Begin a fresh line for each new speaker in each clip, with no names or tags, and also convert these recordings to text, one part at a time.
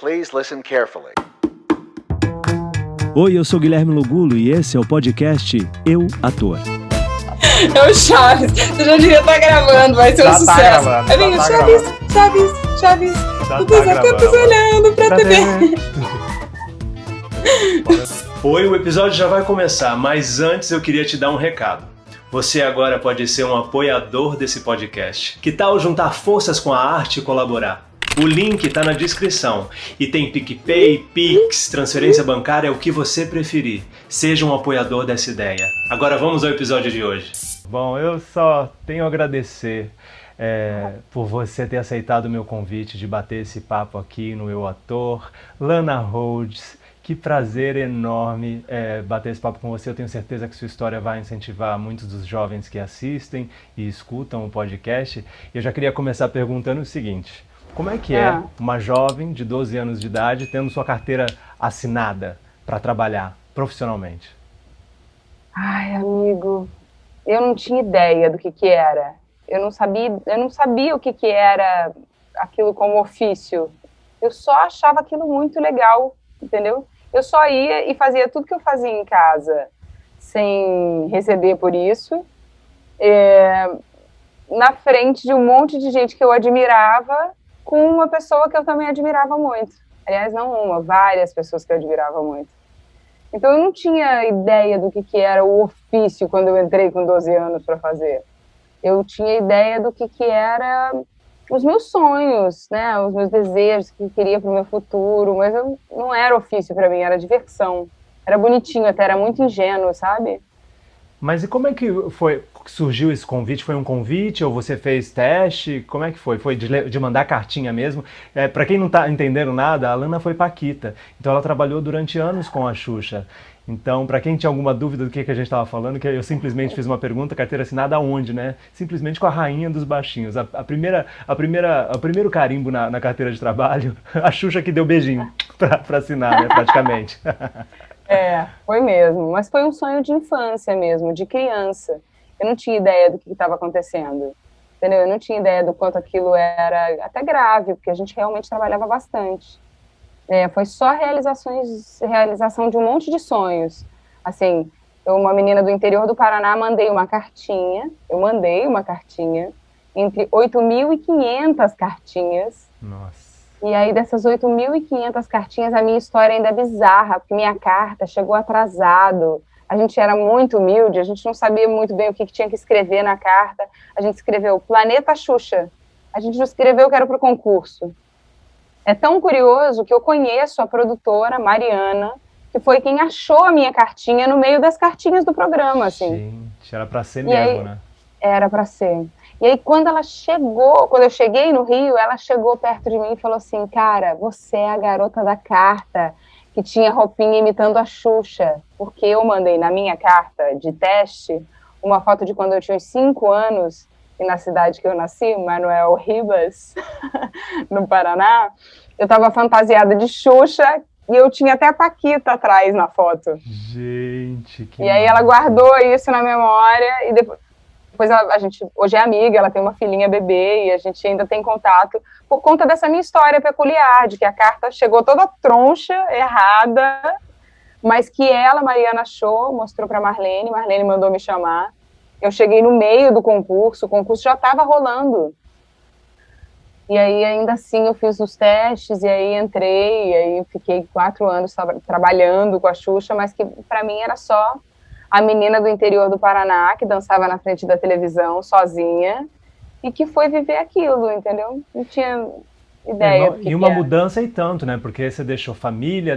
Please listen carefully.
Oi, eu sou Guilherme Lugulo e esse é o podcast Eu, Ator.
É o Chaves. Você já devia estar gravando, vai ser um sucesso.
Gravando,
Amigo,
tá
Chaves,
gravando.
Chaves.
Já
Os
tá
atores
gravando.
olhando pra TV.
Oi, o episódio já vai começar, mas antes eu queria te dar um recado. Você agora pode ser um apoiador desse podcast. Que tal juntar forças com a arte e colaborar? O link está na descrição e tem PicPay, Pix, transferência bancária, o que você preferir. Seja um apoiador dessa ideia. Agora vamos ao episódio de hoje. Bom, eu só tenho a agradecer por você ter aceitado o meu convite de bater esse papo aqui no Eu Ator. Lana Rhodes, que prazer enorme bater esse papo com você. Eu tenho certeza que sua história vai incentivar muitos dos jovens que assistem e escutam o podcast. Eu já queria começar perguntando o seguinte: como é que é uma jovem de 12 anos de idade tendo sua carteira assinada para trabalhar profissionalmente?
Ai, amigo, eu não tinha ideia do que era. Eu não sabia o que era aquilo como ofício. Eu só achava aquilo muito legal, entendeu? Eu só ia e fazia tudo que eu fazia em casa sem receber por isso, na frente de um monte de gente que eu admirava, com uma pessoa que eu também admirava muito. Aliás, não uma, várias pessoas que eu admirava muito. Então eu não tinha ideia do que era o ofício quando eu entrei com 12 anos para fazer. Eu tinha ideia do que era os meus sonhos, né, os meus desejos que eu queria para o meu futuro, mas não era ofício para mim, era diversão. Era bonitinho até, era muito ingênuo, sabe?
Mas e como é que surgiu esse convite? Foi um convite ou você fez teste? Como é que foi? Foi de mandar cartinha mesmo? Para quem não está entendendo nada, a Lana foi paquita. Então ela trabalhou durante anos com a Xuxa. Então, para quem tinha alguma dúvida do que a gente estava falando, que eu simplesmente fiz uma pergunta: carteira assinada aonde, né? Simplesmente com a rainha dos baixinhos. O primeiro carimbo na carteira de trabalho, a Xuxa que deu beijinho para assinar, né, praticamente.
Foi mesmo, mas foi um sonho de infância mesmo, de criança. Eu não tinha ideia do que estava acontecendo, entendeu? Eu não tinha ideia do quanto aquilo era até grave, porque a gente realmente trabalhava bastante. Foi só realização de um monte de sonhos. Assim, eu, uma menina do interior do Paraná, eu mandei uma cartinha entre 8.500 cartinhas.
Nossa.
E aí, dessas 8.500 cartinhas, a minha história ainda é bizarra, porque minha carta chegou atrasado. A gente era muito humilde, a gente não sabia muito bem o que tinha que escrever na carta. A gente escreveu Planeta Xuxa. A gente não escreveu que era para o concurso. É tão curioso que eu conheço a produtora, Mariana, que foi quem achou a minha cartinha no meio das cartinhas do programa, assim.
Gente, era para ser mesmo, né?
Era para ser. E aí, quando eu cheguei no Rio, ela chegou perto de mim e falou assim: cara, você é a garota da carta que tinha roupinha imitando a Xuxa, porque eu mandei na minha carta de teste uma foto de quando eu tinha uns 5 anos, e na cidade que eu nasci, Manoel Ribas, no Paraná, eu estava fantasiada de Xuxa e eu tinha até a Paquita atrás na foto.
Gente, que...
E aí ela guardou isso na memória e depois a gente hoje é amiga, ela tem uma filhinha bebê e a gente ainda tem contato por conta dessa minha história peculiar, de que a carta chegou toda troncha, errada, mas que ela, Mariana, achou, mostrou para Marlene mandou me chamar. Eu cheguei no meio do concurso, o concurso já estava rolando. E aí, ainda assim, eu fiz os testes, e aí entrei, e aí fiquei 4 anos trabalhando com a Xuxa, mas que para mim era só a menina do interior do Paraná, que dançava na frente da televisão, sozinha, e que foi viver aquilo, entendeu? Não tinha ideia do que
E uma
era.
mudança e tanto, né? Porque você deixou família,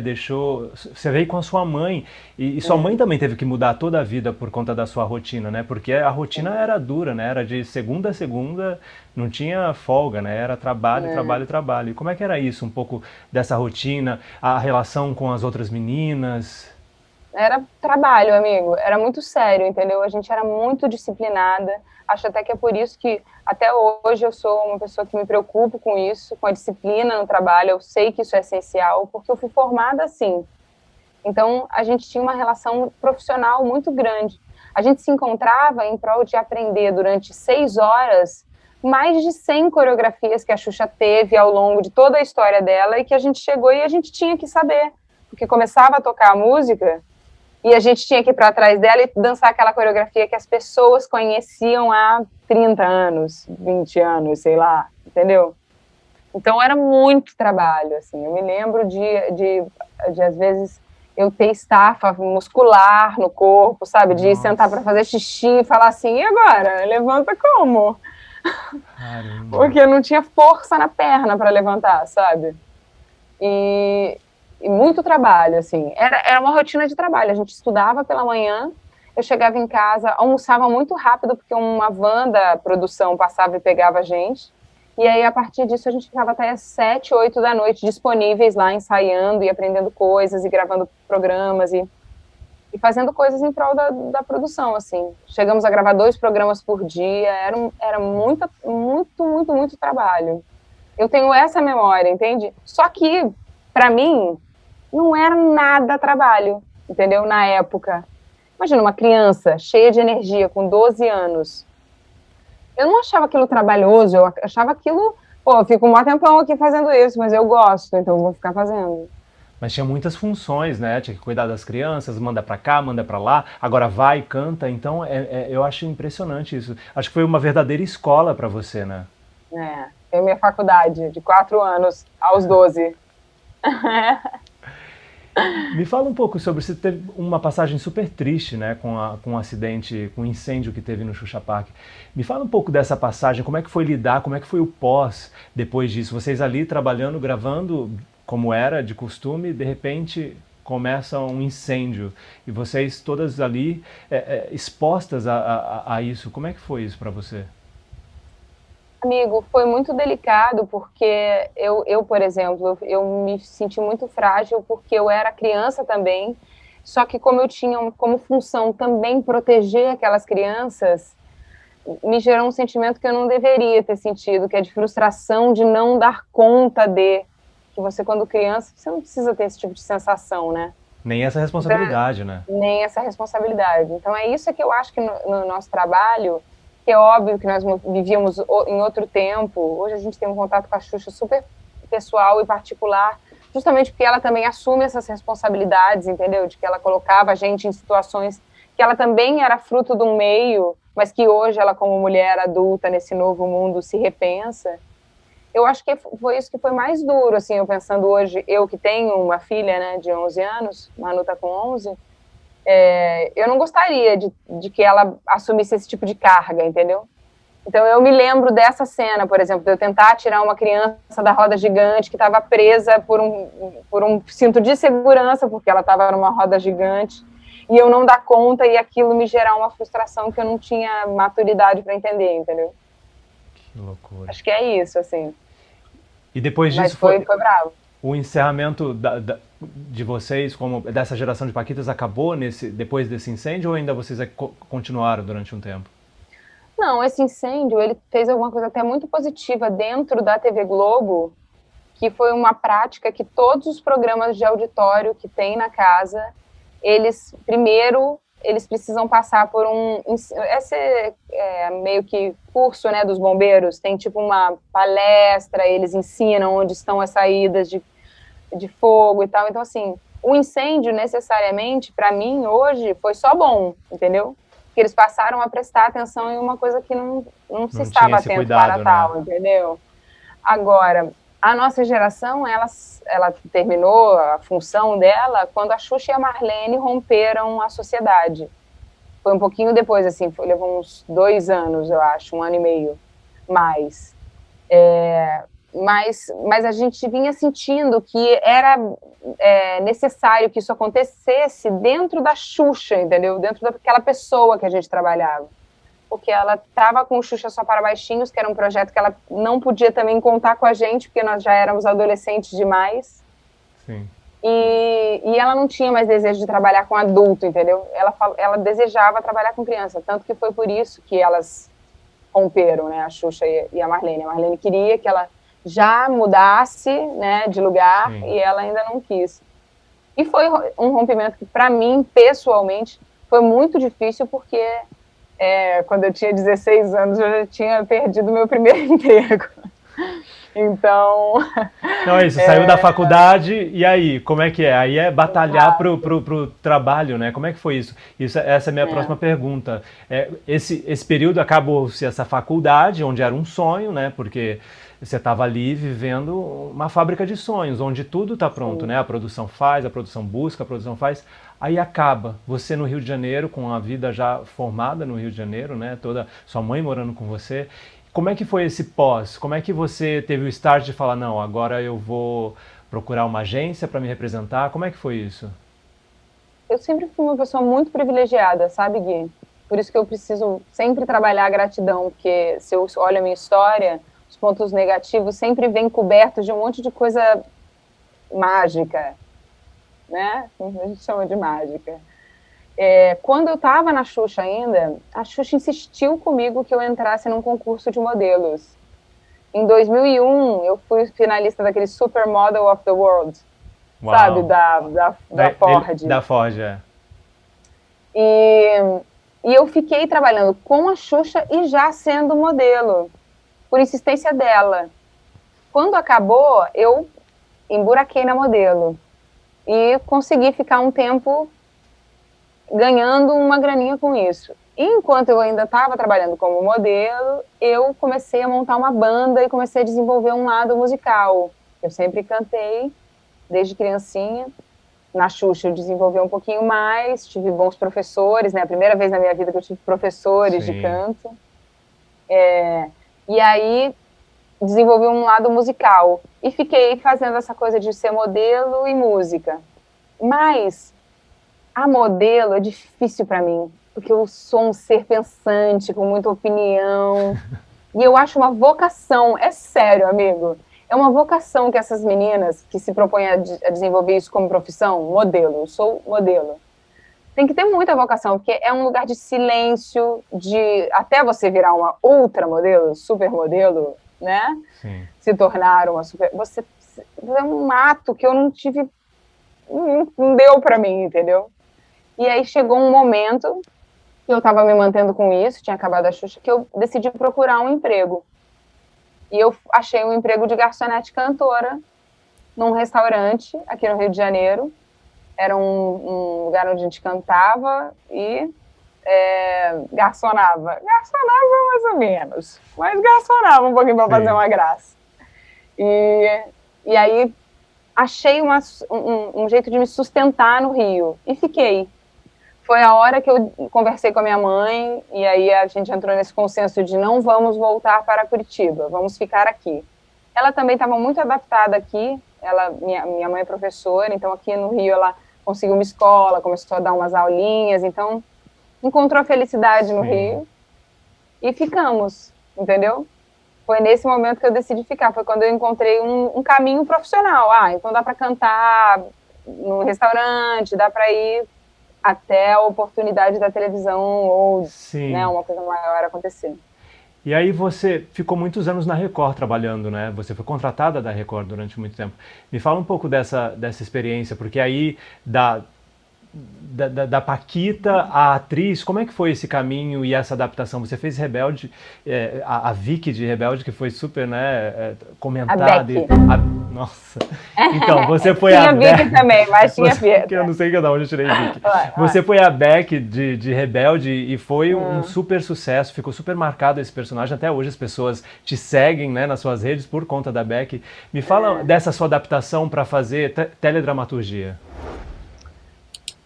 você veio com a sua mãe, e sua mãe também teve que mudar toda a vida por conta da sua rotina, né? Porque a rotina era dura, né? Era de segunda a segunda, não tinha folga, né? Era trabalho, trabalho, trabalho. E como é que era isso, um pouco dessa rotina, a relação com as outras meninas?
Era trabalho, amigo, era muito sério, entendeu? A gente era muito disciplinada, acho até que é por isso que até hoje eu sou uma pessoa que me preocupo com isso, com a disciplina no trabalho, eu sei que isso é essencial, porque eu fui formada assim. Então, a gente tinha uma relação profissional muito grande. A gente se encontrava em prol de aprender durante 6 horas mais de 100 coreografias que a Xuxa teve ao longo de toda a história dela e que a gente chegou e a gente tinha que saber, porque começava a tocar a música e a gente tinha que ir para trás dela e dançar aquela coreografia que as pessoas conheciam há 30 anos, 20 anos, sei lá, entendeu? Então era muito trabalho, assim. Eu me lembro de às vezes, eu ter estafa muscular no corpo, sabe? De sentar para fazer xixi e falar assim, e agora? Levanta como?
Caramba.
Porque não tinha força na perna para levantar, sabe? E muito trabalho, assim. Era uma rotina de trabalho. A gente estudava pela manhã, eu chegava em casa, almoçava muito rápido, porque uma van da produção passava e pegava a gente. E aí, a partir disso, a gente ficava até às 7, 8 da noite disponíveis lá, ensaiando e aprendendo coisas e gravando programas e fazendo coisas em prol da produção, assim. Chegamos a gravar 2 programas por dia, era muito trabalho. Eu tenho essa memória, entende? Só que, para mim, não era nada trabalho, entendeu? Na época. Imagina uma criança cheia de energia, com 12 anos. Eu não achava aquilo trabalhoso, eu achava aquilo, pô, eu fico um tempão aqui fazendo isso, mas eu gosto, então eu vou ficar fazendo.
Mas tinha muitas funções, né? Tinha que cuidar das crianças, manda pra cá, manda pra lá, agora vai e canta. Então, eu acho impressionante isso. Acho que foi uma verdadeira escola pra você, né?
Tenho minha faculdade de 4 anos aos 12.
Me fala um pouco sobre, você teve uma passagem super triste, né, com um acidente, com um incêndio que teve no Xuxa Park. Me fala um pouco dessa passagem, como é que foi lidar, como é que foi o pós depois disso? Vocês ali trabalhando, gravando, como era de costume, de repente começa um incêndio e vocês todas ali expostas a isso. Como é que foi isso para você?
Amigo, foi muito delicado porque por exemplo, eu me senti muito frágil porque eu era criança também, só que como eu tinha como função também proteger aquelas crianças, me gerou um sentimento que eu não deveria ter sentido, que é de frustração de não dar conta que você quando criança, você não precisa ter esse tipo de sensação, né?
Nem essa responsabilidade, né?
Nem essa responsabilidade. Então é isso que eu acho que no nosso trabalho, que é óbvio que nós vivíamos em outro tempo. Hoje a gente tem um contato com a Xuxa super pessoal e particular, justamente porque ela também assume essas responsabilidades, entendeu? De que ela colocava a gente em situações que ela também era fruto de um meio, mas que hoje ela, como mulher adulta nesse novo mundo, se repensa. Eu acho que foi isso que foi mais duro, assim, eu pensando hoje, eu que tenho uma filha, né, de 11 anos, Manu tá com 11, eu não gostaria de que ela assumisse esse tipo de carga, entendeu? Então eu me lembro dessa cena, por exemplo, de eu tentar tirar uma criança da roda gigante que estava presa por um cinto de segurança, porque ela estava numa roda gigante, e eu não dar conta e aquilo me gerar uma frustração que eu não tinha maturidade para entender, entendeu?
Que loucura.
Acho que é isso, assim.
E depois disso
foi bravo.
O encerramento de vocês, como dessa geração de Paquitas, acabou depois desse incêndio ou ainda vocês continuaram durante um tempo?
Não, esse incêndio, ele fez alguma coisa até muito positiva dentro da TV Globo, que foi uma prática que todos os programas de auditório que tem na casa, eles precisam passar por esse meio que curso, né, dos bombeiros, tem tipo uma palestra, eles ensinam onde estão as saídas de fogo e tal. Então, assim, o incêndio, necessariamente, para mim, hoje, foi só bom, entendeu? Porque eles passaram a prestar atenção em uma coisa que não se estava atento
cuidado,
para tal,
né?
Entendeu? Agora, a nossa geração, ela terminou a função dela quando a Xuxa e a Marlene romperam a sociedade. Foi um pouquinho depois, assim, levou uns 2 anos, eu acho, 1 ano e meio mais. Mas a gente vinha sentindo que era necessário que isso acontecesse dentro da Xuxa, entendeu? Dentro daquela pessoa que a gente trabalhava. Porque ela estava com o Xuxa Só para Baixinhos, que era um projeto que ela não podia também contar com a gente, porque nós já éramos adolescentes demais.
Sim.
E ela não tinha mais desejo de trabalhar com adulto, entendeu? Ela desejava trabalhar com criança, tanto que foi por isso que elas romperam, né, a Xuxa e a Marlene. A Marlene queria que ela já mudasse, né, de lugar. Sim. E ela ainda não quis. E foi um rompimento que, para mim, pessoalmente, foi muito difícil, porque Quando eu tinha 16 anos, eu já tinha perdido meu primeiro emprego. Então...
Não, é isso, saiu da faculdade, e aí, como é que é? Aí é batalhar pro trabalho, né? Como é que foi isso? Essa é a minha próxima pergunta. Esse período acabou-se essa faculdade, onde era um sonho, né? Porque você estava ali vivendo uma fábrica de sonhos, onde tudo está pronto, né? A produção faz, a produção busca, a produção faz. Aí acaba, você no Rio de Janeiro, com a vida já formada no Rio de Janeiro, né? Toda sua mãe morando com você. Como é que foi esse pós? Como é que você teve o start de falar, não, agora eu vou procurar uma agência para me representar? Como é que foi isso?
Eu sempre fui uma pessoa muito privilegiada, sabe, Gui? Por isso que eu preciso sempre trabalhar a gratidão, porque se eu olho a minha história, os pontos negativos sempre vêm cobertos de um monte de coisa mágica, né? A gente chama de mágica. Quando eu estava na Xuxa ainda, a Xuxa insistiu comigo que eu entrasse num concurso de modelos. Em 2001, eu fui finalista daquele Supermodel of the World,
Uau.
sabe, da Ford.
Da Ford, é.
E eu fiquei trabalhando com a Xuxa e já sendo modelo, por insistência dela. Quando acabou, eu emburaquei na modelo e consegui ficar um tempo ganhando uma graninha com isso. E enquanto eu ainda estava trabalhando como modelo, eu comecei a montar uma banda e comecei a desenvolver um lado musical. Eu sempre cantei, desde criancinha. Na Xuxa eu desenvolvi um pouquinho mais, tive bons professores, né? A primeira vez na minha vida que eu tive professores de canto. E aí desenvolvi um lado musical. E fiquei fazendo essa coisa de ser modelo e música. Mas a modelo é difícil para mim, porque eu sou um ser pensante, com muita opinião. E eu acho uma vocação, é sério, amigo. É uma vocação que essas meninas que se propõem a desenvolver isso como profissão, modelo, eu sou modelo. Tem que ter muita vocação, porque é um lugar de silêncio, de até você virar uma ultra modelo, super modelo, né?
Sim.
Se tornar uma super... Você é um ato que eu não tive... Não deu para mim, entendeu? E aí chegou um momento que eu estava me mantendo com isso, tinha acabado a Xuxa, que eu decidi procurar um emprego. E eu achei um emprego de garçonete cantora num restaurante aqui no Rio de Janeiro. Era um lugar onde a gente cantava e garçonava. Garçonava mais ou menos, mas garçonava um pouquinho para fazer uma graça. E aí achei um jeito de me sustentar no Rio e fiquei. Foi a hora que eu conversei com a minha mãe e aí a gente entrou nesse consenso de não vamos voltar para Curitiba, vamos ficar aqui. Ela também estava muito adaptada aqui, minha mãe é professora, então aqui no Rio ela conseguiu uma escola, começou a dar umas aulinhas, então encontrou a felicidade no Rio e ficamos, entendeu? Foi nesse momento que eu decidi ficar, foi quando eu encontrei um caminho profissional. Então dá para cantar no restaurante, dá para ir até a oportunidade da televisão ou né, uma coisa maior acontecer.
E aí você ficou muitos anos na Record trabalhando, né? Você foi contratada da Record durante muito tempo. Me fala um pouco dessa experiência, porque aí da Paquita à atriz, como é que foi esse caminho e essa adaptação? Você fez Rebelde, a Vicky de Rebelde, que foi super, né, comentada.
A Becky.
Nossa. Então, você foi
tinha
a
Vicky também, mas tinha Vicky.
Eu não sei de onde eu tirei Vicky. Você foi a Becky de Rebelde e foi um super sucesso, ficou super marcado esse personagem. Até hoje as pessoas te seguem, né, nas suas redes por conta da Becky. Me fala dessa sua adaptação para fazer teledramaturgia.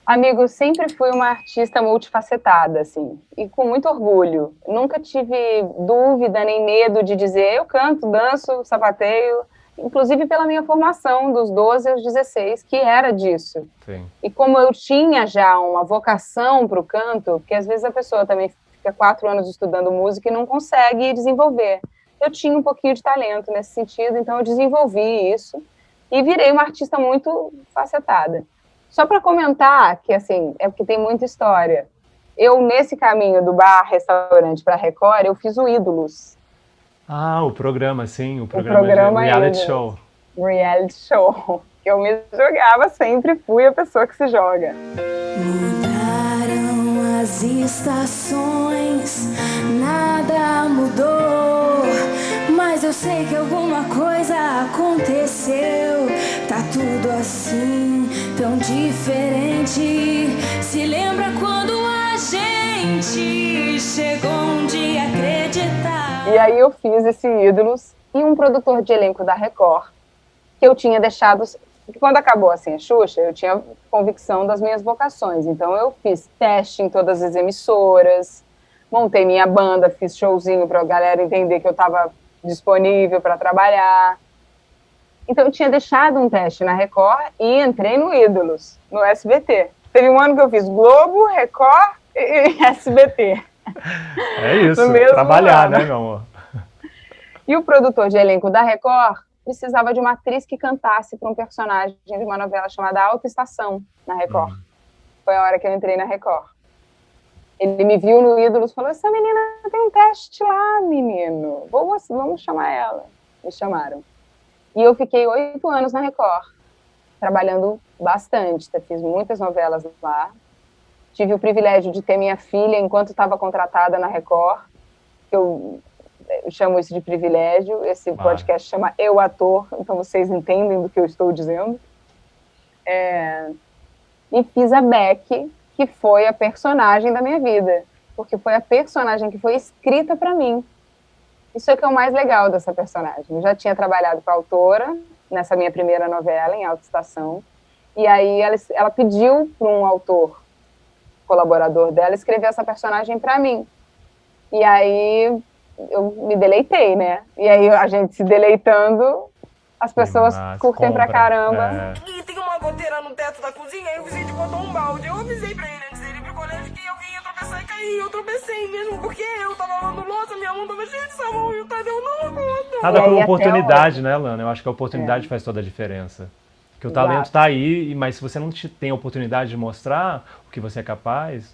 Amigo, sempre fui uma artista multifacetada, assim, e com muito orgulho. Nunca tive dúvida nem medo de dizer eu canto, danço, sapateio, inclusive pela minha formação dos 12 aos 16, que era disso.
Sim.
E como eu tinha já uma vocação para o canto, porque às vezes a pessoa também fica 4 anos estudando música e não consegue desenvolver. Eu tinha um pouquinho de talento nesse sentido, então eu desenvolvi isso e virei uma artista muito facetada. Só para comentar, que assim, é porque tem muita história. Eu, nesse caminho do bar, restaurante para Record, eu fiz o Ídolos.
O programa, sim, o programa reality show.
Reality show. Eu me jogava, sempre fui a pessoa que se joga.
Mudaram as estações, nada mudou, mas eu sei que alguma coisa aconteceu. Tá tudo assim, tão diferente. Se lembra quando a gente chegou um dia a acreditar?
E aí eu fiz esse Ídolos e um produtor de elenco da Record, que eu tinha deixado... Quando acabou assim a Xuxa, eu tinha convicção das minhas vocações. Então eu fiz teste em todas as emissoras, montei minha banda, fiz showzinho para a galera entender que eu estava disponível para trabalhar. Então eu tinha deixado um teste na Record e entrei no Ídolos, no SBT. Teve um ano que eu fiz Globo, Record e SBT.
É isso, trabalhar, né, meu amor?
E o produtor de elenco da Record precisava de uma atriz que cantasse para um personagem de uma novela chamada Alta Estação, na Record. Foi a hora que eu entrei na Record. Ele me viu no Ídolos e falou, essa menina tem um teste lá, menino. Vamos chamar ela. Me chamaram. E eu fiquei 8 anos na Record, trabalhando bastante. Fiz muitas novelas lá. Tive o privilégio de ter minha filha enquanto estava contratada na Record. Eu chamo isso de privilégio. Esse podcast chama Eu Ator, então vocês entendem do que eu estou dizendo. E fiz a Beck, que foi a personagem da minha vida, porque foi a personagem que foi escrita para mim. Isso é que é o mais legal dessa personagem. Eu já tinha trabalhado com a autora nessa minha primeira novela, em Alta Estação, e aí ela pediu para um autor colaborador dela escrever essa personagem para mim. E aí eu me deleitei, né? E aí a gente se deleitando, as pessoas curtem pra caramba.
E tem uma goteira no teto da cozinha, aí o Vicente botou um balde. Eu avisei pra ele antes dele ir pro colégio que alguém ia tropeçar e cair. Eu tropecei mesmo, porque eu tava lavando louça, minha mão tava cheia de sabão e o Tadeu não conta.
Nada como oportunidade, né, Lana? Eu acho que a oportunidade faz toda a diferença. Porque o talento tá aí, mas se você não tem a oportunidade de mostrar o que você é capaz...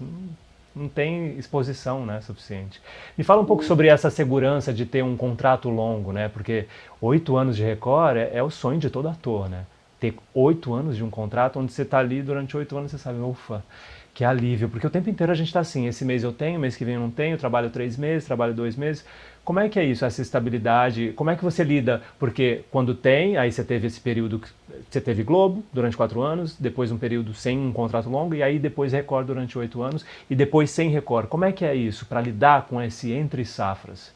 não tem exposição, né, suficiente. Me fala um pouco sobre essa segurança de ter um contrato longo, né, porque 8 anos de Record é o sonho de todo ator, né, ter 8 anos de um contrato onde você está ali durante 8 anos, você sabe, ufa, que alívio, porque o tempo inteiro a gente está assim, esse mês eu tenho, mês que vem eu não tenho, trabalho 3 meses, trabalho 2 meses, como é que é isso, essa estabilidade, como é que você lida, porque quando tem, aí você teve esse período, você teve Globo durante 4 anos, depois um período sem um contrato longo, e aí depois Record durante 8 anos, e depois sem Record, como é que é isso, para lidar com esse entre safras?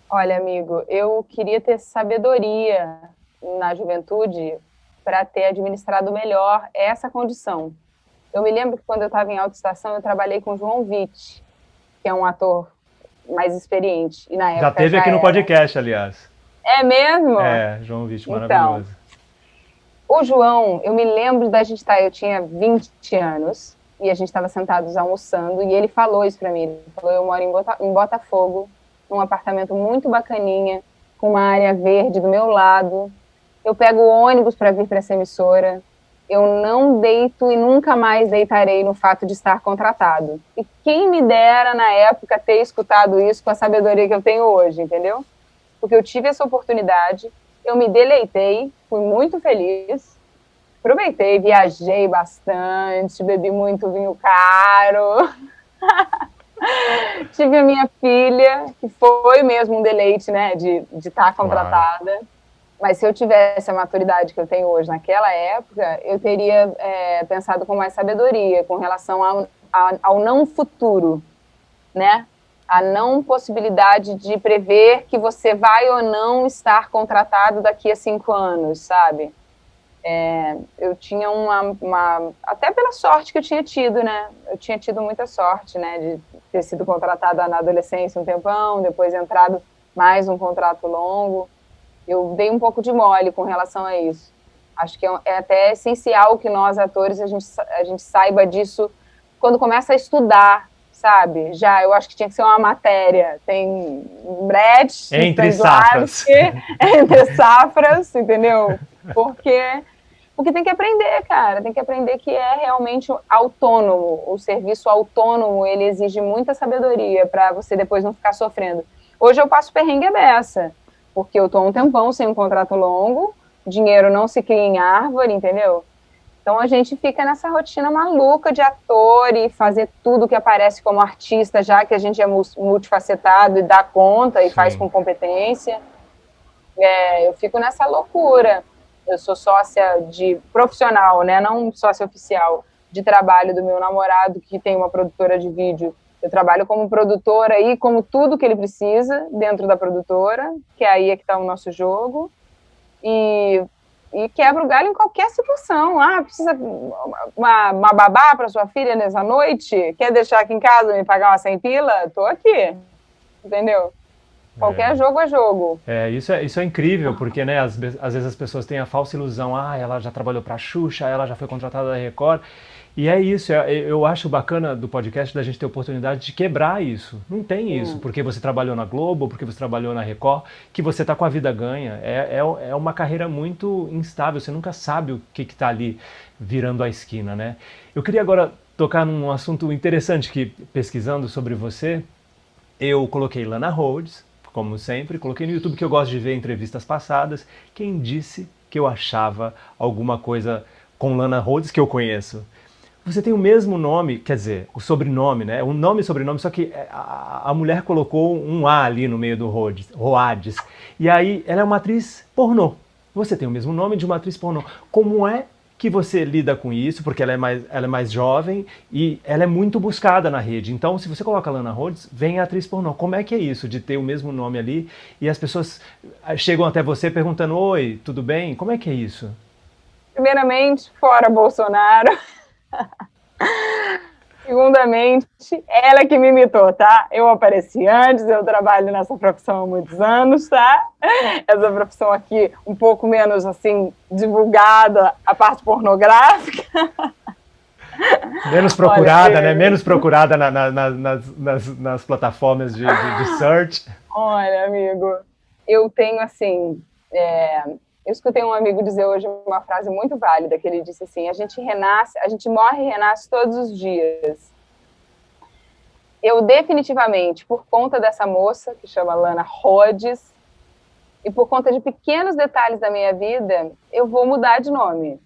Olha, amigo, eu queria ter sabedoria na juventude para ter administrado melhor essa condição. Eu me lembro que quando eu estava em Alta Estação, eu trabalhei com o João Vitti, que é um ator mais experiente. E na época
já teve aqui no podcast, aliás.
É mesmo?
É, João Vitti, maravilhoso.
Então, o João, eu me lembro da gente estar, eu tinha 20 anos, e a gente estava sentados almoçando, e ele falou isso para mim. Ele falou, eu moro em Botafogo, num apartamento muito bacaninha, com uma área verde do meu lado. Eu pego o ônibus para vir para essa emissora. Eu não deito e nunca mais deitarei no fato de estar contratado. E quem me dera, na época, ter escutado isso com a sabedoria que eu tenho hoje, entendeu? Porque eu tive essa oportunidade, eu me deleitei, fui muito feliz, aproveitei, viajei bastante, bebi muito vinho caro, tive a minha filha, que foi mesmo um deleite, né, de estar contratada. Claro. Mas se eu tivesse a maturidade que eu tenho hoje naquela época, eu teria pensado com mais sabedoria com relação ao não futuro, né? A não possibilidade de prever que você vai ou não estar contratado daqui a 5 anos, sabe? Eu tinha até pela sorte que eu tinha tido, né? Eu tinha tido muita sorte, né? De ter sido contratada na adolescência um tempão, depois entrado mais um contrato longo. Eu dei um pouco de mole com relação a isso. Acho que é até essencial que nós, atores, a gente saiba disso quando começa a estudar, sabe? Eu acho que tinha que ser uma matéria. Tem Brett,
entre safras.
Entre safras, entendeu? Porque tem que aprender, cara. Tem que aprender que é realmente autônomo. O serviço autônomo, ele exige muita sabedoria para você depois não ficar sofrendo. Hoje eu passo perrengue beça, porque eu tô um tempão sem um contrato longo, dinheiro não se cria em árvore, entendeu? Então a gente fica nessa rotina maluca de ator e fazer tudo que aparece como artista, já que a gente é multifacetado e dá conta e faz com competência. Eu fico nessa loucura. Eu sou sócia de profissional, né? Não sócia oficial, de trabalho do meu namorado, que tem uma produtora de vídeo. Eu trabalho como produtora e como tudo que ele precisa dentro da produtora, que aí é que está o nosso jogo. E quebra o galho em qualquer situação. Precisa uma babá para sua filha nessa noite? Quer deixar aqui em casa me pagar uma 100 pila? Tô aqui. Entendeu? Qualquer jogo é jogo.
Isso é incrível, porque, né, às vezes as pessoas têm a falsa ilusão, ela já trabalhou para a Xuxa, ela já foi contratada da Record. E é isso, eu acho bacana do podcast da gente ter a oportunidade de quebrar isso. Não tem isso, porque você trabalhou na Globo, porque você trabalhou na Record, que você está com a vida ganha. É uma carreira muito instável, você nunca sabe o que está ali virando a esquina, né? Eu queria agora tocar num assunto interessante que, pesquisando sobre você, eu coloquei Lana Rhoades, como sempre, coloquei no YouTube, que eu gosto de ver entrevistas passadas. Quem disse que eu achava alguma coisa com Lana Rhoades que eu conheço? Você tem o mesmo nome, quer dizer, o sobrenome, né? O nome e sobrenome, só que a mulher colocou um A ali no meio do Rhoades. E aí ela é uma atriz pornô. Você tem o mesmo nome de uma atriz pornô. Como é que você lida com isso? Porque ela é mais jovem e ela é muito buscada na rede. Então, se você coloca Lana Rhoades, vem a atriz pornô. Como é que é isso, de ter o mesmo nome ali e as pessoas chegam até você perguntando, oi, tudo bem? Como é que é isso?
Primeiramente, fora Bolsonaro. Segundamente, ela que me imitou, tá? Eu apareci antes, eu trabalho nessa profissão há muitos anos, tá? Essa profissão aqui, um pouco menos, assim, divulgada, a parte pornográfica.
Menos procurada, né? Menos procurada nas plataformas de search.
Olha, amigo, eu tenho, assim... Eu escutei um amigo dizer hoje uma frase muito válida, que ele disse assim, a gente morre e renasce todos os dias. Eu definitivamente, por conta dessa moça, que chama Lana Rhoades, e por conta de pequenos detalhes da minha vida, eu vou mudar de nome.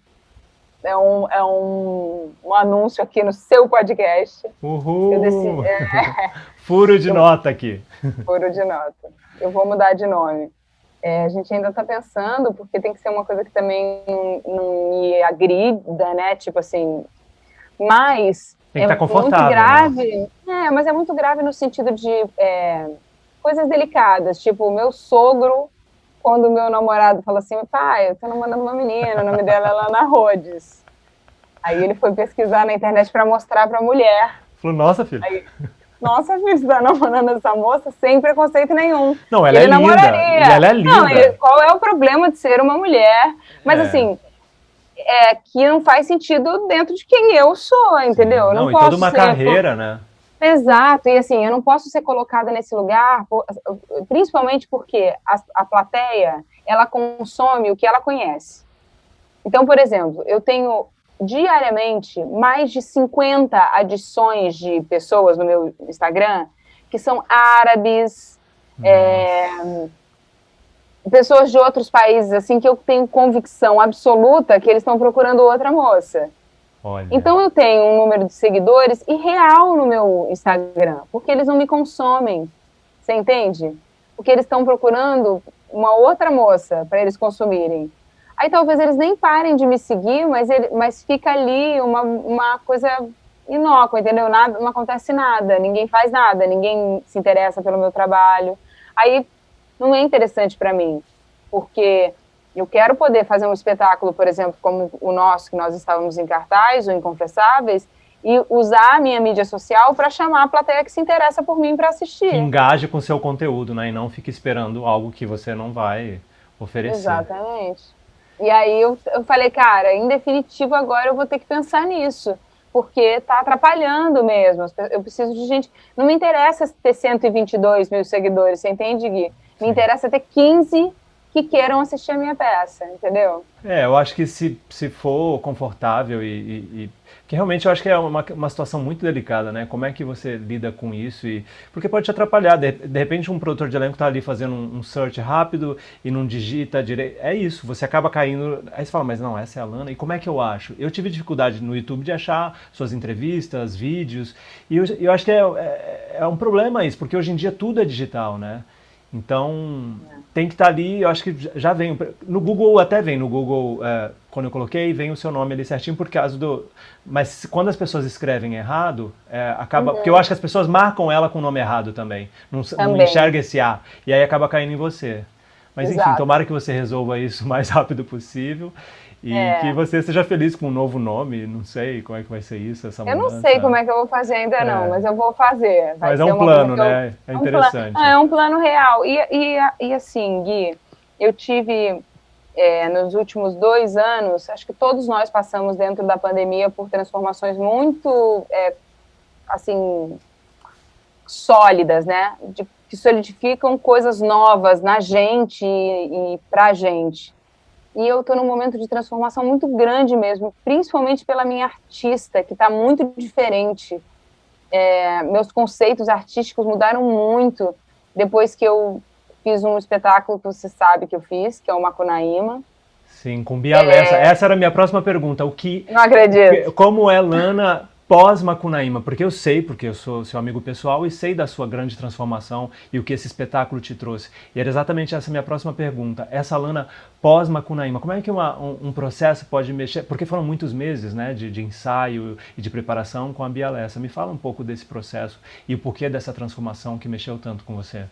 É um anúncio aqui no seu podcast.
Uhul! Furo de nota aqui.
Furo de nota. Eu vou mudar de nome. A gente ainda está pensando, porque tem que ser uma coisa que também não me agrida, né? Tipo assim, mas
tem que estar confortável,
muito grave. Né? Mas é muito grave no sentido de coisas delicadas. Tipo, o meu sogro, quando o meu namorado fala assim, pai, eu tô namorando uma menina, o nome dela é Lana Rhoades. Aí ele foi pesquisar na internet para mostrar para a mulher.
Falou, nossa, filho.
Aí, nossa, filho, você tá namorando essa moça sem preconceito nenhum.
Não, ela é linda. E ela é linda.
Não, qual é o problema de ser uma mulher? Mas assim, que não faz sentido dentro de quem eu sou, entendeu?
Sim. Não, e toda uma carreira, né?
Exato, e assim, eu não posso ser colocada nesse lugar, principalmente porque a plateia, ela consome o que ela conhece. Então, por exemplo, eu tenho diariamente mais de 50 adições de pessoas no meu Instagram que são árabes, pessoas de outros países, assim, que eu tenho convicção absoluta que eles estão procurando outra moça.
Olha.
Então eu tenho um número de seguidores irreal no meu Instagram, porque eles não me consomem, você entende? Porque eles estão procurando uma outra moça para eles consumirem. Aí talvez eles nem parem de me seguir, mas fica ali uma coisa inócua, entendeu? Nada, não acontece nada, ninguém faz nada, ninguém se interessa pelo meu trabalho. Aí não é interessante para mim, porque eu quero poder fazer um espetáculo, por exemplo, como o nosso, que nós estávamos em cartaz, o Inconfessáveis, e usar a minha mídia social para chamar a plateia que se interessa por mim para assistir.
Que engaje com o seu conteúdo, né? E não fique esperando algo que você não vai oferecer.
Exatamente. E aí eu falei, cara, em definitivo agora eu vou ter que pensar nisso, porque tá atrapalhando mesmo. Eu preciso de gente... Não me interessa ter 122 mil seguidores, você entende, Gui? Me interessa ter 15 que queiram assistir a minha peça, entendeu?
Eu acho que se for confortável que realmente eu acho que é uma situação muito delicada, né? Como é que você lida com isso? Porque pode te atrapalhar. De repente um produtor de elenco tá ali fazendo um search rápido e não digita direito. É isso, você acaba caindo. Aí você fala, mas não, essa é a Lana. E como é que eu acho? Eu tive dificuldade no YouTube de achar suas entrevistas, vídeos. E eu acho que é um problema isso, porque hoje em dia tudo é digital, né? Então, tem que estar ali, eu acho que já vem. No Google até vem, no Google, quando eu coloquei, vem o seu nome ali certinho por causa do. Mas quando as pessoas escrevem errado, acaba. Porque eu acho que as pessoas marcam ela com o nome errado também. Não enxerga esse A. E aí acaba caindo em você. Mas enfim, tomara que você resolva isso o mais rápido possível. E que você seja feliz com um novo nome, não sei como é que vai ser isso, essa mudança.
Eu não sei como é que eu vou fazer ainda não, mas eu vou fazer.
Mas é um plano, né? É interessante.
É um plano real. E assim, Gui, eu tive, nos últimos 2 anos, acho que todos nós passamos dentro da pandemia por transformações muito, assim, sólidas, né? Que solidificam coisas novas na gente e pra gente. E eu estou num momento de transformação muito grande mesmo, principalmente pela minha artista, que está muito diferente. Meus conceitos artísticos mudaram muito depois que eu fiz um espetáculo que você sabe que eu fiz, que é o Macunaíma.
Sim, com Bia Lessa. Essa era a minha próxima pergunta.
Não acredito.
Como é Lana pós-Macunaíma? Porque eu sou seu amigo pessoal e sei da sua grande transformação e o que esse espetáculo te trouxe. E era exatamente essa minha próxima pergunta. Essa Lana pós-Macunaíma, como é que um processo pode mexer? Porque foram muitos meses, né, de ensaio e de preparação com a Bia Lessa. Me fala um pouco desse processo e o porquê dessa transformação que mexeu tanto com você.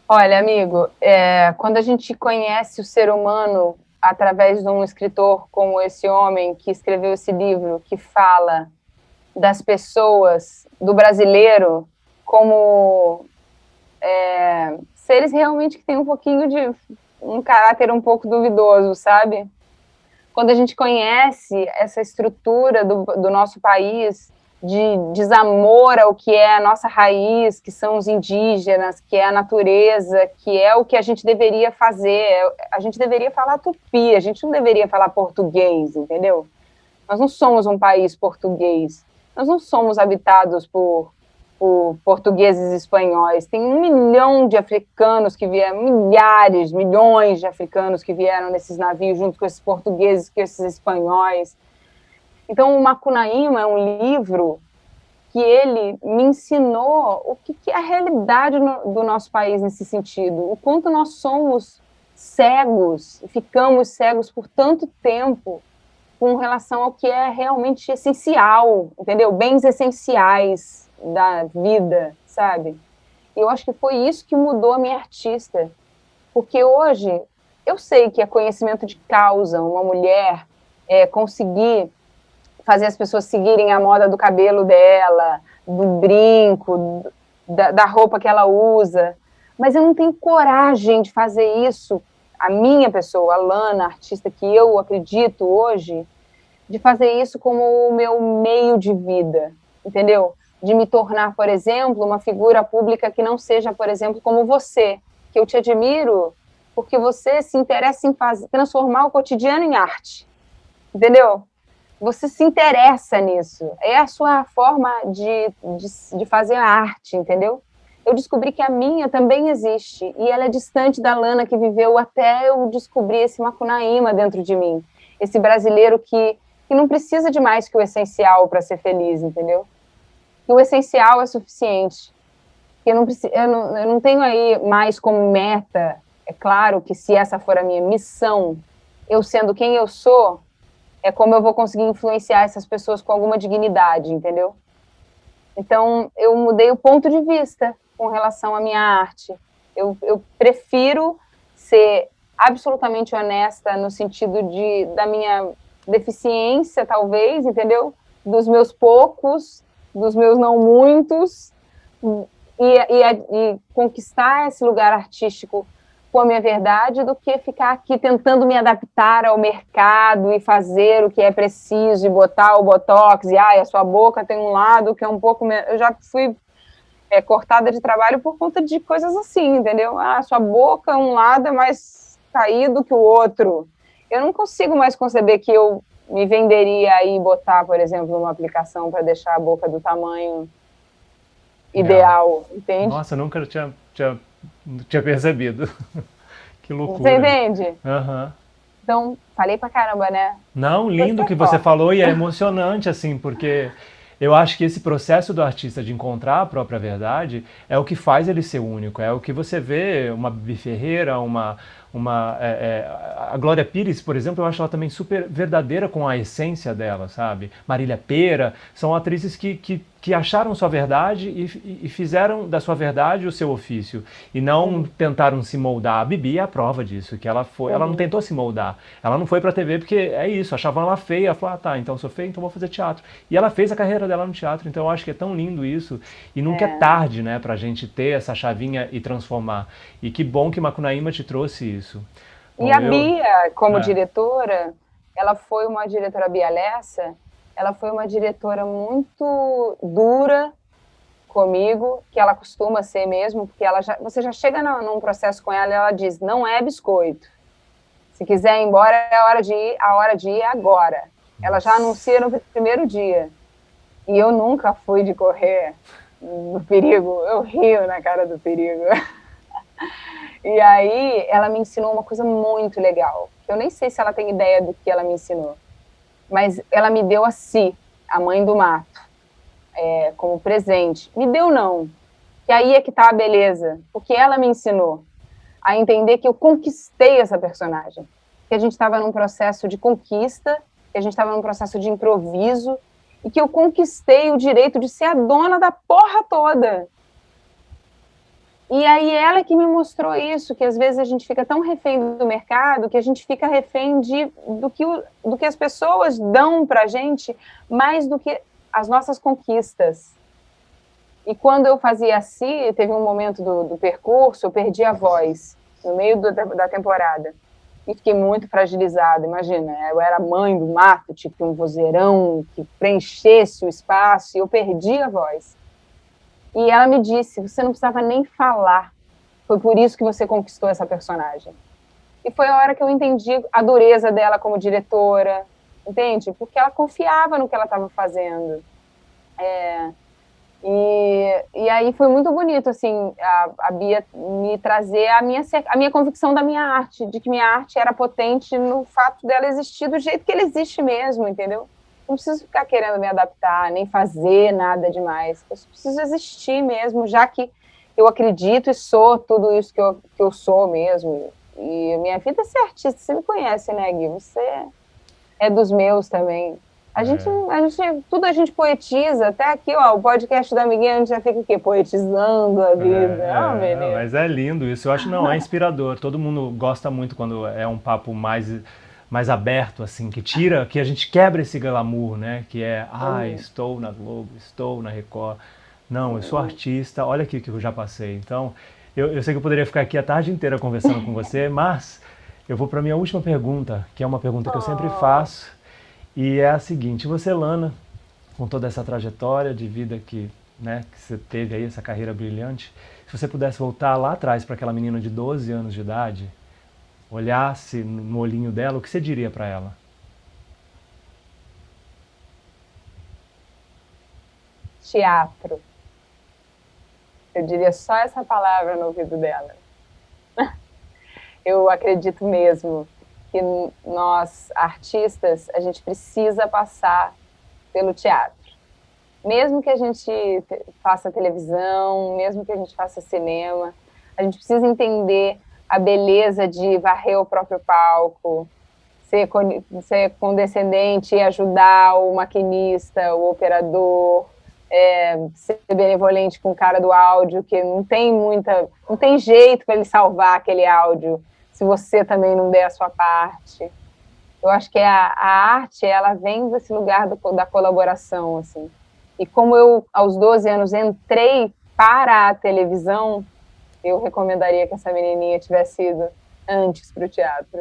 Olha, amigo, quando a gente conhece o ser humano através de um escritor como esse homem que escreveu esse livro, que fala das pessoas, do brasileiro, como seres realmente que têm um pouquinho de um caráter um pouco duvidoso, sabe? Quando a gente conhece essa estrutura do nosso país, de desamor ao que é a nossa raiz, que são os indígenas, que é a natureza, que é o que a gente deveria fazer. A gente deveria falar tupi, a gente não deveria falar português, entendeu? Nós não somos um país português, nós não somos habitados por portugueses e espanhóis. Tem 1 milhão de africanos que vieram, milhões de africanos que vieram nesses navios junto com esses portugueses, com esses espanhóis. Então, o Macunaíma é um livro que ele me ensinou o que é a realidade do nosso país nesse sentido, o quanto nós somos cegos, ficamos cegos por tanto tempo com relação ao que é realmente essencial, entendeu? Bens essenciais da vida, sabe? E eu acho que foi isso que mudou a minha artista, porque hoje eu sei que é conhecimento de causa, uma mulher conseguir fazer as pessoas seguirem a moda do cabelo dela, do brinco, da roupa que ela usa. Mas eu não tenho coragem de fazer isso, a minha pessoa, a Lana, a artista que eu acredito hoje, de fazer isso como o meu meio de vida, entendeu? De me tornar, por exemplo, uma figura pública que não seja, por exemplo, como você, que eu te admiro, porque você se interessa em transformar o cotidiano em arte, entendeu? Você se interessa nisso, é a sua forma de fazer arte, entendeu? Eu descobri que a minha também existe, e ela é distante da Lana que viveu até eu descobrir esse Macunaíma dentro de mim, esse brasileiro que não precisa de mais que o essencial para ser feliz, entendeu? Que o essencial é suficiente, eu não tenho aí mais como meta, é claro que se essa for a minha missão, eu sendo quem eu sou, é como eu vou conseguir influenciar essas pessoas com alguma dignidade, entendeu? Então, eu mudei o ponto de vista com relação à minha arte. Eu prefiro ser absolutamente honesta no sentido da minha deficiência, talvez, entendeu? Dos meus poucos, dos meus não muitos, e conquistar esse lugar artístico com a minha verdade, do que ficar aqui tentando me adaptar ao mercado e fazer o que é preciso, e botar o botox, e a sua boca tem um lado que é um pouco... Eu já fui cortada de trabalho por conta de coisas assim, entendeu? Ah, sua boca, um lado é mais caído que o outro. Eu não consigo mais conceber que eu me venderia aí botar, por exemplo, uma aplicação para deixar a boca do tamanho ideal, entende?
Nossa, eu nunca tinha percebido. Que loucura.
Você entende?
Uhum.
Então, falei pra caramba, né?
Não, lindo o que você falou e é emocionante, assim, porque eu acho que esse processo do artista de encontrar a própria verdade é o que faz ele ser único, é o que você vê uma Bibi Ferreira, a Glória Pires, por exemplo, eu acho ela também super verdadeira com a essência dela, sabe? Marília Pêra, são atrizes que acharam sua verdade e fizeram da sua verdade o seu ofício, e não tentaram se moldar. A Bibi é a prova disso, que ela não tentou se moldar, ela não foi pra TV porque é isso, achavam ela feia, ela falou, ah tá, então sou feia, então vou fazer teatro. E ela fez a carreira dela no teatro, então eu acho que é tão lindo isso, e nunca é tarde, né, pra gente ter essa chavinha e transformar. E que bom que Macunaíma te trouxe isso.
E a Bia, como diretora, ela foi uma diretora, Bia Lessa, ela foi uma diretora muito dura comigo, que ela costuma ser mesmo, porque você já chega num processo com ela e ela diz, não é biscoito. Se quiser ir embora, é a hora de ir agora. Ela já anuncia no primeiro dia. E eu nunca fui de correr no perigo, eu rio na cara do perigo. E aí, ela me ensinou uma coisa muito legal. Eu nem sei se ela tem ideia do que ela me ensinou. Mas ela me deu a Si, a mãe do mato, como presente. Me deu não. E aí é que tá a beleza. Porque ela me ensinou a entender que eu conquistei essa personagem. Que a gente estava num processo de conquista, que a gente estava num processo de improviso, e que eu conquistei o direito de ser a dona da porra toda. E aí ela que me mostrou isso, que às vezes a gente fica tão refém do mercado, que a gente fica refém do que as pessoas dão pra gente, mais do que as nossas conquistas. E quando eu fazia assim, teve um momento do percurso, eu perdi a voz no meio da temporada. E fiquei muito fragilizada, imagina, eu era mãe do mato, tipo um vozeirão que preenchesse o espaço, e eu perdi a voz. E ela me disse, você não precisava nem falar. Foi por isso que você conquistou essa personagem. E foi a hora que eu entendi a dureza dela como diretora, entende? Porque ela confiava no que ela estava fazendo. E aí foi muito bonito, assim, a Bia me trazer a minha convicção da minha arte, de que minha arte era potente no fato dela existir do jeito que ela existe mesmo, entendeu? Não preciso ficar querendo me adaptar, nem fazer nada demais. Eu preciso existir mesmo, já que eu acredito e sou tudo isso que eu sou mesmo. E minha vida é ser artista. Você me conhece, né, Gui? Você é dos meus também. Tudo a gente poetiza. Até aqui, ó, o podcast da amiguinha, a gente já fica o quê? Poetizando a vida.
Mas é lindo isso. Eu acho, não, é inspirador. Todo mundo gosta muito quando é um papo mais aberto, assim, que a gente quebra esse glamour, né? Que é, estou na Globo, estou na Record. Não, eu sou artista, olha aqui o que eu já passei. Então, eu sei que eu poderia ficar aqui a tarde inteira conversando com você, mas eu vou para a minha última pergunta, que é uma pergunta que eu sempre faço, e é a seguinte: você, Lana, com toda essa trajetória de vida que você teve aí, essa carreira brilhante, se você pudesse voltar lá atrás para aquela menina de 12 anos de idade, olhasse no olhinho dela, o que você diria para ela?
Teatro. Eu diria só essa palavra no ouvido dela. Eu acredito mesmo que nós, artistas, a gente precisa passar pelo teatro. Mesmo que a gente faça televisão, mesmo que a gente faça cinema, a gente precisa entender a beleza de varrer o próprio palco, ser condescendente e ajudar o maquinista, o operador, ser benevolente com o cara do áudio, que não tem jeito para ele salvar aquele áudio se você também não der a sua parte. Eu acho que a arte, ela vem desse lugar da colaboração, assim. E como eu, aos 12 anos, entrei para a televisão, eu recomendaria que essa menininha tivesse ido antes para o teatro.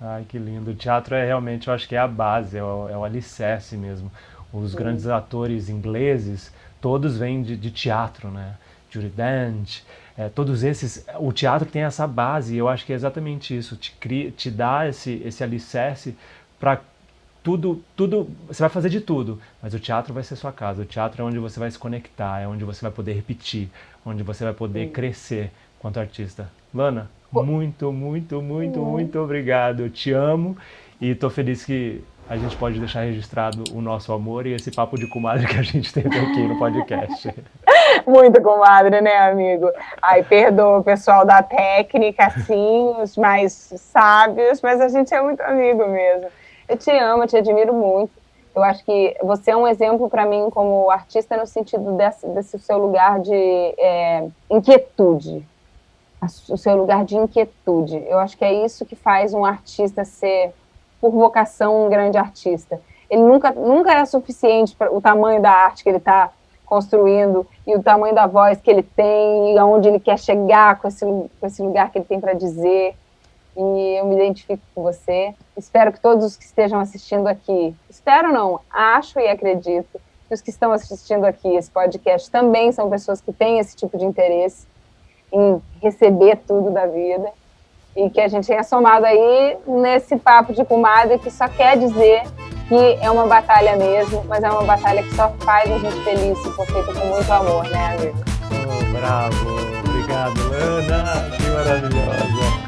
Ai, que lindo. O teatro é realmente, eu acho que é a base, é o alicerce mesmo. Os grandes atores ingleses, todos vêm de teatro, né? Judi Dench, todos esses, o teatro tem essa base, e eu acho que é exatamente isso, te dá esse alicerce para tudo, você vai fazer de tudo, mas o teatro vai ser sua casa, o teatro é onde você vai se conectar, é onde você vai poder repetir, onde você vai poder crescer enquanto artista. Lana, muito obrigado, eu te amo e tô feliz que a gente pode deixar registrado o nosso amor e esse papo de comadre que a gente teve aqui no podcast.
Muito comadre, né, amigo? Ai, perdoa o pessoal da técnica, assim, os mais sábios, mas a gente é muito amigo mesmo. Eu te amo, eu te admiro muito. Eu acho que você é um exemplo para mim como artista no sentido desse seu lugar de inquietude. O seu lugar de inquietude. Eu acho que é isso que faz um artista ser, por vocação, um grande artista. Ele nunca é suficiente para o tamanho da arte que ele está construindo e o tamanho da voz que ele tem e aonde ele quer chegar com esse lugar que ele tem para dizer. E eu me identifico com você. Espero que todos os que estejam assistindo aqui, espero não, acho e acredito que os que estão assistindo aqui esse podcast também são pessoas que têm esse tipo de interesse em receber tudo da vida e que a gente tenha somado aí nesse papo de comadre que só quer dizer que é uma batalha mesmo, mas é uma batalha que só faz a gente feliz se for feita com muito amor, né, amigo?
Oh, bravo! Obrigado, Lana! Que maravilhosa!